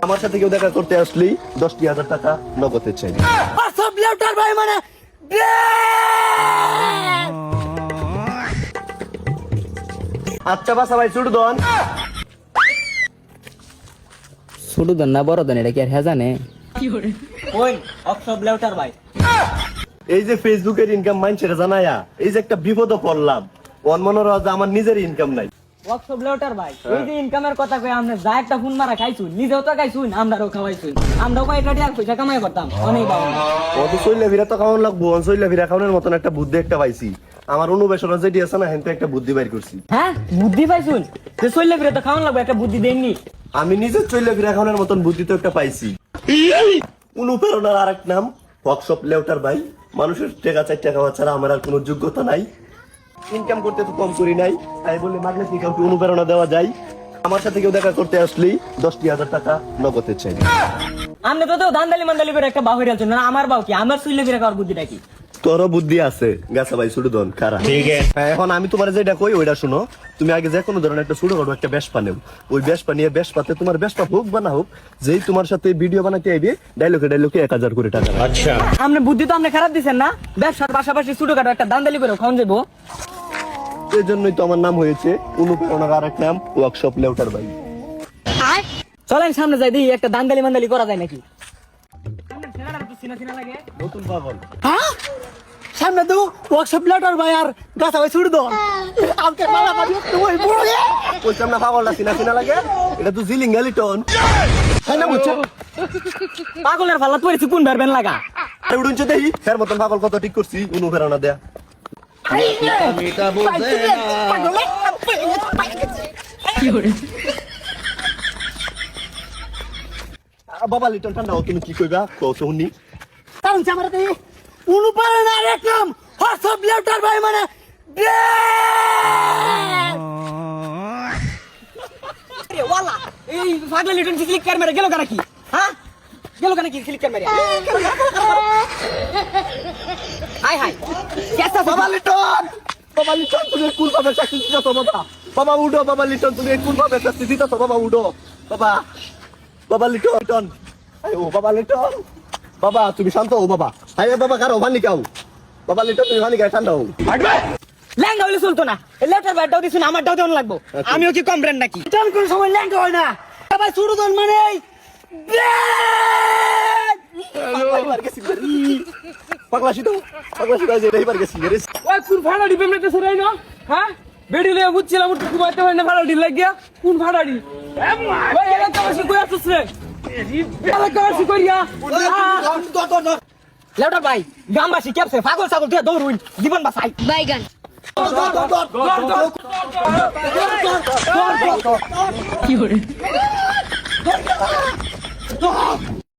আমার সাথে কেউ দেখা করতে আসলেই 10,000 টাকা নগদে চাই। সব লেউটার ভাই মানে আচ্ছা বাসা ভাই ছুট দন। ছোট দেন না বড় দেন, এটা কি আর হ্যাঁ জানে? ওই সব লেউটার ভাই। এই যে ফেসবুকের ইনকাম মাইন্ড জানায়া এই যে একটা বিপদে পড়লাম, মনে হয় আমার নিজের ইনকাম নাই। ওয়ার্কশপ লেউটার ভাই, এই যে ইনকামের কথা কই আমরা যা একটা ফোন মারা খাইছুন, নিজেও তো খাইছুন, আমরাও খাওয়াইছুন, আমরাও কয়েকটা টাকা পয়সা কামাই করতাম অনেক বাবা। অত চইলা ফিরা তো খাওয়ান লাগবো, চইলা ফিরা খাওয়ানোর মতন একটা বুদ্ধি একটা পাইছি। আমার অনুবেশনা যেটি আছে না, হেনতে একটা বুদ্ধি বাইর করছি। হ্যাঁ বুদ্ধি পাইছুন, যে চললে ফিরে তো খাওয়ান লাগবে, একটা বুদ্ধি দেননি। আমি নিজে চইলা ফিরা খাওয়ানোর মতন বুদ্ধি তো একটা পাইছি। অনুপ্রেরণার আরেক নাম ওয়ার্কশপ লেউটার ভাই। মানুষের টাকা 4 টাকা ছাড়া আমার আর কোনো যোগ্যতা নাই, ইনকাম করতে তো কম করি নাই, তাই বলে ম্যাগনেটিক কাউকে অনুপ্রেরণা দেওয়া যায়। আমার সাথে কেউ দেখা করতে আসলেই 10,000 টাকা নগদে চাই। আপনি তো ধান্দালি মান্দালি করে একটা বাহু আছেন না, আমার বাউ কি, আমার চললে ফিরে খাওয়ার বুদ্ধিটা কি? তোরও বুদ্ধি আছে গাছা ভাই, ছুটু দন খারাপ। হ্যাঁ, এখন আমি তোমার যেটা কই ওইটা শুনো। তুমি আগে যে কোনো ধরনের একটা ছোটখাটো একটা বেশপা নেও, ওই বেশপা নিয়ে বেশপাতে তোমার বেশপা হোক বা না হোক, যেই তোমার সাথে ভিডিও বানাতে আইবে ডায়লগে 1,000 করে টাকা। আচ্ছা, আপনি বুদ্ধি তো আপনি খারাপ দিচ্ছেন না, ব্যবসার পাশাপাশি ছোটখাটো একটা দান্দালি করে খাওয়ান যাবো। এই জন্যই তো আমার নাম হয়েছে অনুপ্রেরণার আরেক নাম ওয়ার্কশপ লেউটার ভাই। চলেন সামনে যাই, দিই একটা দান্দালি মান্দালি করা যায় নাকি। নতুন পাগল হ্যাঁ সামনে তো ওয়ার্কশপ লেউটার ভাই আর গাছা ভাই ছুট দন আমাকে মালা মারি তুই বড় কইতাম না পাগলটা চিনা লাগে, এটা তো জিলিং গ্যালিটন। হ্যাঁ না বুঝছো পাগলের ফালা পড়েছি কোন বেরবেন লাগা। উড়ুনছে দেই ফের মতন পাগল কত ঠিক করছি অনুপ্রেরণা দেয়া। বাবা লিটন ঠান্ডা হও, তুমি কি কইবা কও শুনি। কারণ আমার তো অনুপ্রেরণার এক নাম ওয়ার্কশপ লেউটার ভাই মানে ওয়ালা এই পাগলা লিটন ক্লিক কার মেরে গেল কেন কি? হ্যাঁ গেল কেন কি ক্লিক কার মেরে? হাই হাই কেসা বাবা লিটন, বাবা লিটন তুমি কোন ভাবে চাকরি দিছো তো বাবা? বাবা উঠো, বাবা লিটন তুমি কোন ভাবে চাকরি দিছো তো বাবা? উঠো বাবা, বাবা লিটন। আরে ও বাবা লিটন, বাবা তুমি শান্ত হও বাবা। আরে বাবা কারো ভানি কাও, বাবা লিটন তুমি ভানি গায় ঠান্ডা হও। ল্যাঙ্গা হইলে চলতো না, লেটার ব্যাটটাও দিছুন, আমারটাও দেন লাগবো। আমিও কি কম ব্র্যান্ড নাকি? টান কোন সময় ল্যাঙ্গা হয় না ভাই ছুট দন মানে পাগলা শীত, পাগলা শীত আছে এটাই পার গেছি রে। ওই কোন ভাড়াড়ি পেমেন্টে সরাই না? হ্যাঁ বেডি লইয়া বুঝছিলাম উঠতে ঘুমাইতে হয় না, ভাড়াড়ি লাগিয়া কোন ভাড়াড়ি? ওই এলাকা বাসি কই আসছিস রে? এলাকা বাসি কইয়া লেটার ভাই গ্রামবাসী কেপছে পাগল ছাগল তুই দৌড়ুন জীবন বাঁচাই। বাইগান কি করে